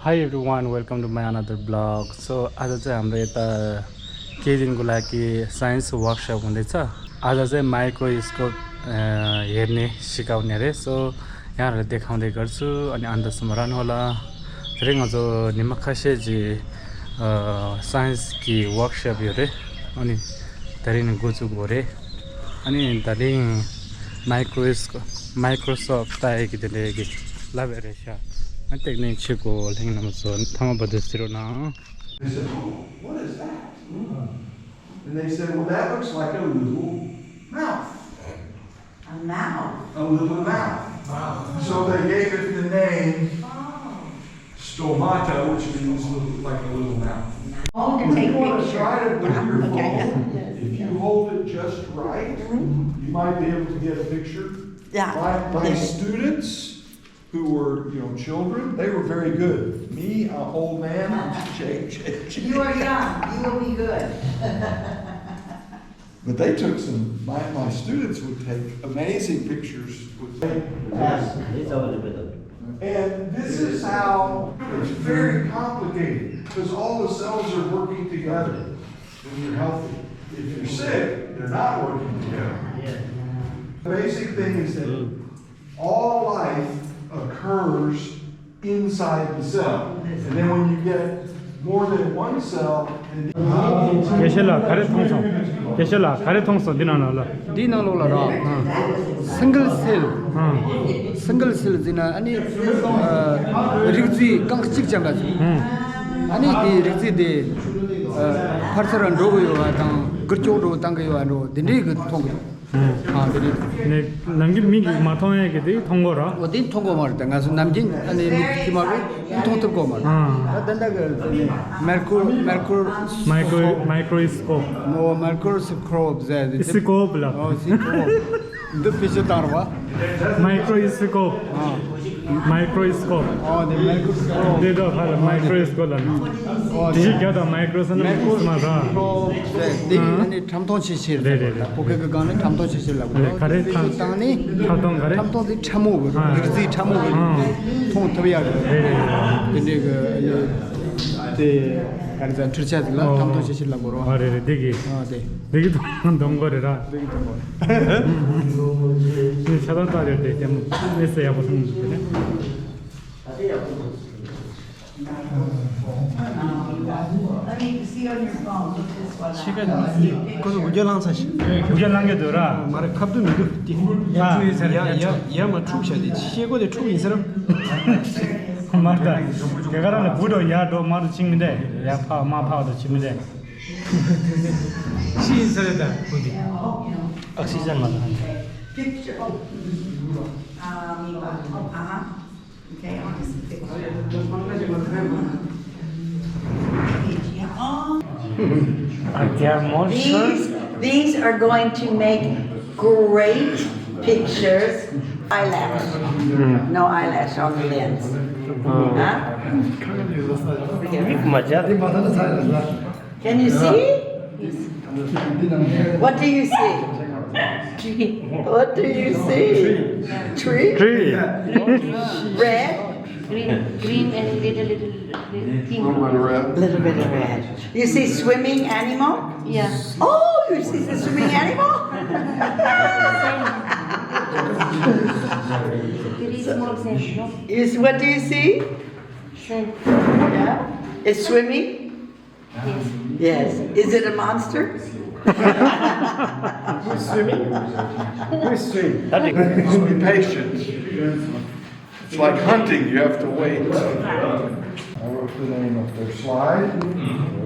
Hi everyone, welcome to my another vlog. So आज चाहिँ हाम्रो यता केही दिनको लागि साइन्स वर्कसप हुँदैछ. आज चाहिँ माइक्रोस्कोप हेर्ने सिकाउने अरे. सो यहाँहरुलाई देखाउँदै गर्छु अनि अन्तसम्म रहनु होला. धेरै मजो निमखसेजी साइन्स की वर्कसप हेरे अनि धेरै नै गोचु गोरे अनि तले Microsoft ताएकी देलेगी लाबेरेशा. I think they should go hang on so talk about this too now. They said, oh, what is that? And they said, well, that looks like a little mouth. A mouth? A little mouth. Wow. So they gave it the name stomata, which means like a little mouth. Oh, to If take you want to pictures. try it with your Okay. phone, if you hold it just right, you might be able to get a picture. Yeah. My students who were, children, they were very good. Me, an old man, shake. You are young, you will be good. But they took my students would take amazing pictures with and this is how it's very complicated because all the cells are working together when you're healthy. If you're sick, they're not working together. The basic thing is that all life occurs inside the cell. And then when you get more than one cell, 계실라 가래통성 디나나라. 디나로라라 싱글 셀 지나 아니 리그지 깡찍 장가지 아니 디 리그지 파르서런 로고요 당 그쪽으로 당겨요 안로 딘데 그 통고 아 딘데 네 남긴 미기 마통에게 돼 통고라. 어디 통고 말 당가서 남진 아니 미키마고 통통고 말 단다 그 마이크로스코프. 뭐 마이크로스코프 제 스코프라. 스코프 더 피셔 따라와 마이크로스코프. 마이크로스코프. 네 마이크로스코프 데도 할 마이크로스코프라. 디지털 마이크로스코프 마다. 네 아니 탐통치실 보게 그거는 탐통치실라고 가래 땅이 탐통 가래. 탐통이 참모 이지 참모 통 터비야 근데 그 가르자 트르차들라 탐통치실라고 그러 아래 되게 네 되게 동거래라. 되게 동거. 이 차단 따질 때 때문에 했어야 무슨 그래? Let me see on your phone, look this one up. 그거 우절랑 사실 우전 남겨둬라. 말에 갑도 미도 야야야야마 축샤디 시고데 축인 사람 맞다. 개가라는 부도 야도 마도 찍는데 야파 마파도 찍는데. 시인설에다 어디? 억시전 맞아. Picture. Okay, on this picture. These are going to make great pictures. Eyelash. No eyelash on the lens. Huh? Can you see? What do you see? What do you see? Tree? Red? Green and little pink. Little bit of red. You see swimming animal? Yeah. Oh, you see the swimming animal? Very small sand, no? What do you see? Sand. Yeah. It's swimming? Yes. Yes. Is it a monster? Just be patient. It's like hunting, you have to wait. I wrote the name of their slide.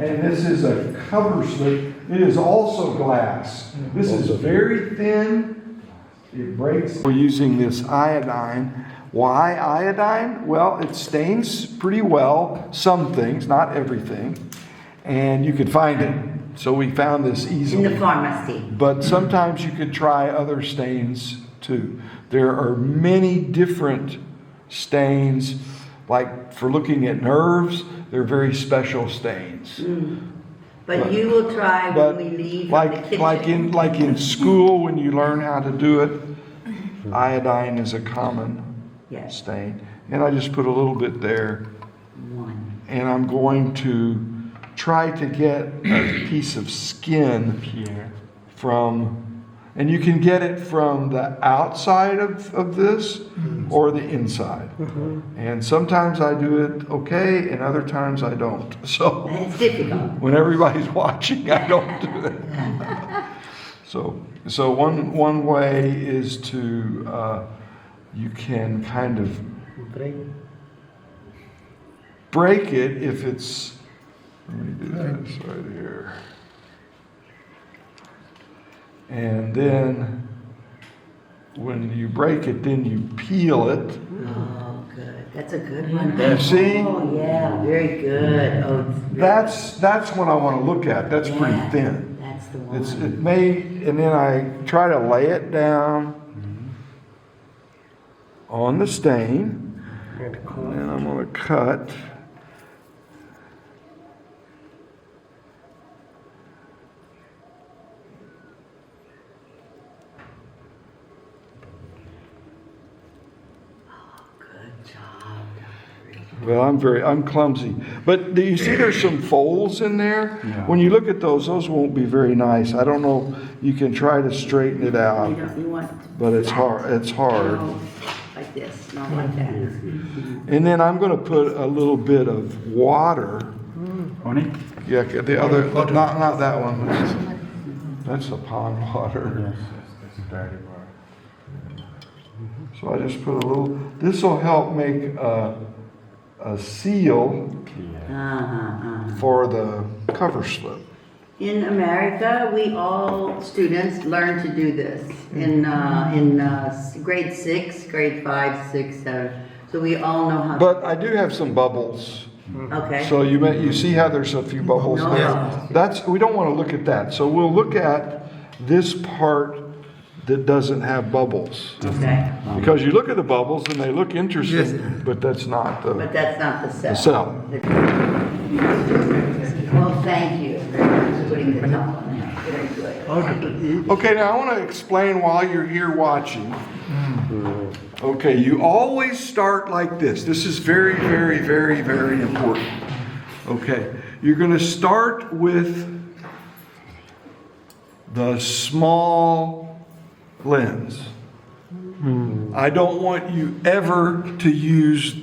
And this is a cover slip. It is also glass. This is very thin. It breaks. We're using this iodine. Why iodine? Well, it stains pretty well some things, not everything. And you could find it. So we found this easily. In the pharmacy. But sometimes you could try other stains too. There are many different stains, like for looking at nerves, they're very special stains. But you will try when we leave the kitchen. Like in school when you learn how to do it, iodine is a common stain. And I just put a little bit there One. and I'm going to try to get a piece of skin Here. from, and you can get it from the outside of this or the inside. And sometimes I do it okay, and other times I don't. So It's difficult. when everybody's watching, I don't do it. So one way is to, you can kind of break it if it's, let me do this right here. And then when you break it, then you peel it. Oh, good. That's a good one. You see? Oh, yeah, very good. Oh, That's what I want to look at. That's pretty yeah, thin. That's the one. It may, and then I try to lay it down on the stain, and then I'm going to cut. Good job. Well, I'm clumsy. But do you see there's some folds in there? Yeah. When you look at those won't be very nice. I don't know, you can try to straighten it You out, don't, you want but it's hard. It's hard. no, like this, not like that. And then I'm going to put a little bit of water. Honey? Yeah, the other, not that one. That's the pond water. So I just put a little, this will help make a seal for the cover slip. In America, we all students learn to do this in grade 6, grade 5, 6, 7. So we all know how. But I do have some bubbles. Okay. So you see how there's a few bubbles No there? bubbles. We don't want to look at that. So we'll look at this part that doesn't have bubbles. Okay. Because you look at the bubbles and they look interesting, Yes. but that's not But the that's not the cell. cell. Well, thank you for putting the top on there. Very good. Okay, now I want to explain while you're here watching. Okay, you always start like this. This is very, very, very, very important. Okay, you're going to start with the small lens. I don't want you ever to use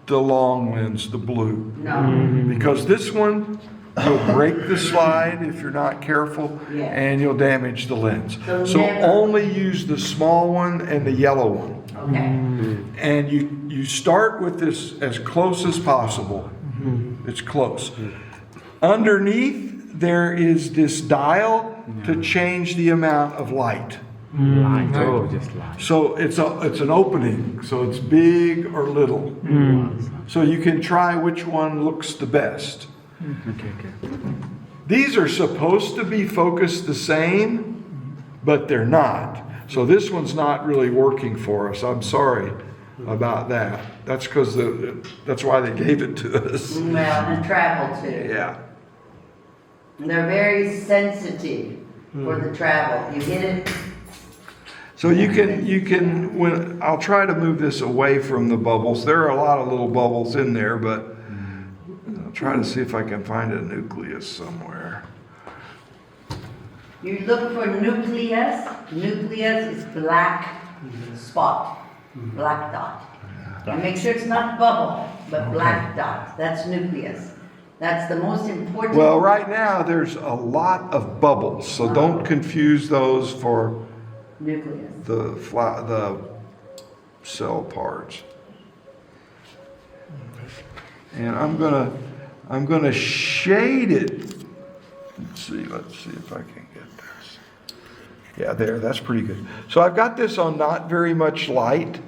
the long lens, the blue. No. Because this one, you'll break the slide if you're not careful, Yeah. and you'll damage the lens. So So never- only use the small one and the yellow one. Okay. And you start with this as close as possible. It's close. Underneath, there is this dial to change the amount of light. Oh, just like. So it's an opening, so it's big or little. So you can try which one looks the best. Okay. These are supposed to be focused the same, but they're not. So this one's not really working for us. I'm sorry about that. That's because that's why they gave it to us. Well, and travel too. Yeah. They're very sensitive for the travel. You hit it. So you can when I'll try to move this away from the bubbles. There are a lot of little bubbles in there, but I'll try to see if I can find a nucleus somewhere. You look for nucleus. Nucleus is black spot, black dot. And make sure it's not bubble, but black dot. That's nucleus. That's the most important. Well, right now there's a lot of bubbles, so don't confuse those for Nucleus. the cell parts. And I'm gonna shade it. Let's see if I can get this. Yeah, there, that's pretty good. So I've got this on not very much light,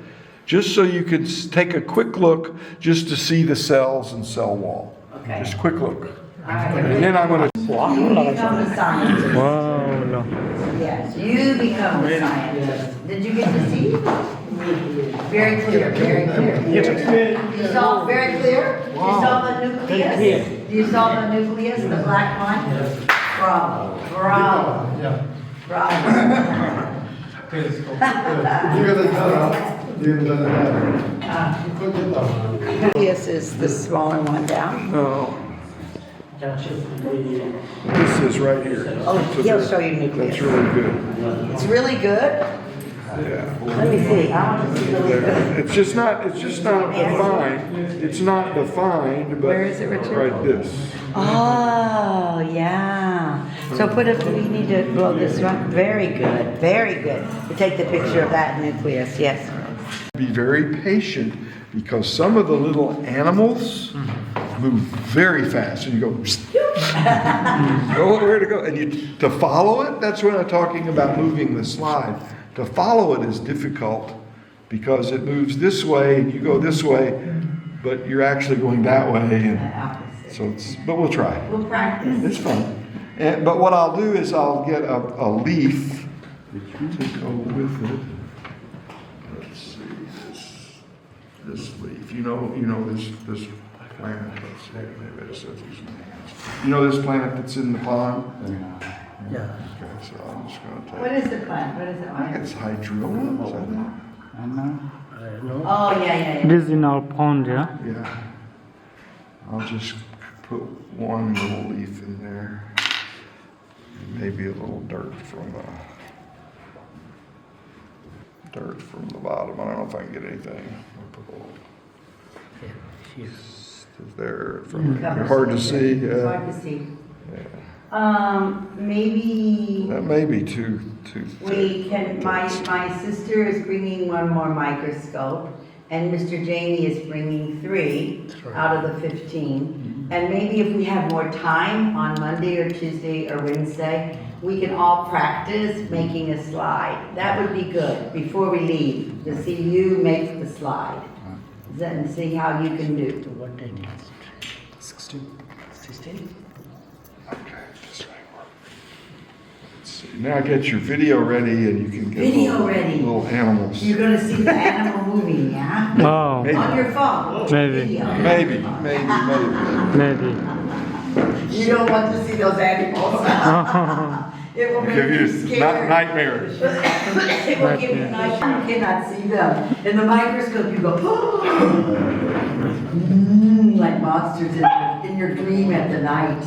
just so you can take a quick look just to see the cells and cell wall. Okay. Just a quick look. All right. And then I'm gonna, You become a scientist. Wow, no. Yes, you become a scientist. Did you get to see? Very clear, very clear. You saw very clear? You saw the nucleus? You saw the nucleus, the black one? Bravo, bravo. Bravo. you're gonna It doesn't matter. This is the smaller one down. No. This is right here. Oh, he'll show you nucleus. That's really good. It's really good. Yeah. Let me see. I want to see really good. It's just not defined. It's not defined, but. Where is it, Richard? Right this. Oh, yeah. So put up, we need to blow this one. Very good, very good. To take the picture of that nucleus, yes. Be very patient because some of the little animals move very fast and you go, know where to go. And to follow it, that's when I'm talking about moving the slide. To follow it is difficult because it moves this way and you go this way, but you're actually going that way. And so but we'll try. We'll practice. It's fun. But what I'll do is I'll get a leaf to go with it. Let's see this leaf. You know this plant. Let's see, maybe it says these names. You know this plant that's in the pond? Yeah. Okay, so I'm just going to take. What is the plant? What is it I like? think it's hydrilla. Is that it? Oh, yeah. It is in our pond, yeah? Yeah. I'll just put one little leaf in there. Maybe a little dirt from the bottom. I don't know if I can get anything. I'll put a little. Is there from hard to see? It's hard to see. Maybe That may be too we thick. can, my sister is bringing one more microscope, and Mr. Janey is bringing 3 out of the 15. And maybe if we have more time on Monday or Tuesday or Wednesday, we can all practice making a slide. That would be good before we leave, to see you make the slide. And see how you can do. What date is it? 16. 16? Okay, just like let's see. Now get your video ready, and you can get Video ready. little animals. You're gonna see the animal moving, yeah? Oh, Maybe. On your phone. Maybe. Video. Maybe. maybe. You don't want to see those animals. It will make Give you you scared. nightmares. It will give you nightmares. You cannot see them. In the microscope, you go, like monsters in your dream at the night.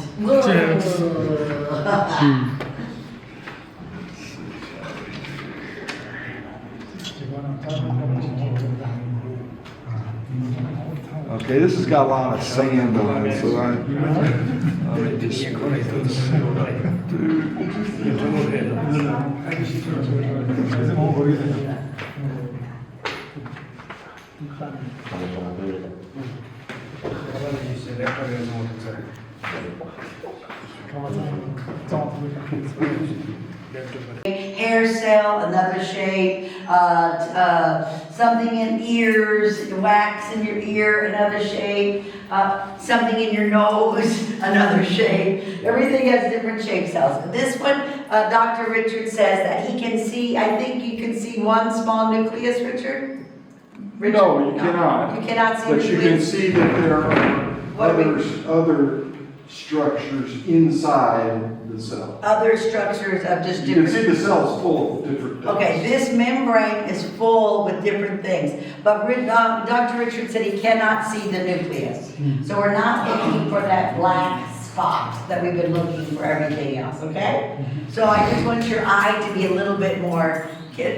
Okay, this has got a lot of sand on it, so let me just Hair cell, another shape, something in ears, wax in your ear, another shape, something in your nose, another shape. Everything has different shape cells. This one, Dr. Richard says that he can see, I think you can see one small nucleus, Richard? No, you cannot. You cannot see But you can nucleus? see that there are What do we- other structures inside the cell. Other structures of just You can different. see the cell's full of different things. Okay, this membrane is full with different things, but Dr. Richard said he cannot see the nucleus. So we're not looking for that black spot that we've been looking for everything else, okay? So I just want your eye to be a little bit more,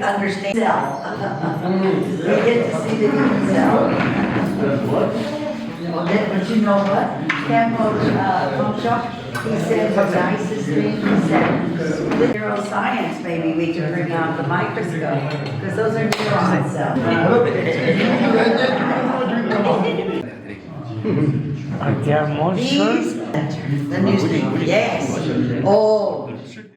understand cell. We get to see the human cell. But you know what? Ken Moshoff, he said the nicest thing he said, neuroscience maybe we can bring out the microscope, because those are neuron cells. They are monsters. These, the new thing, yes. Oh,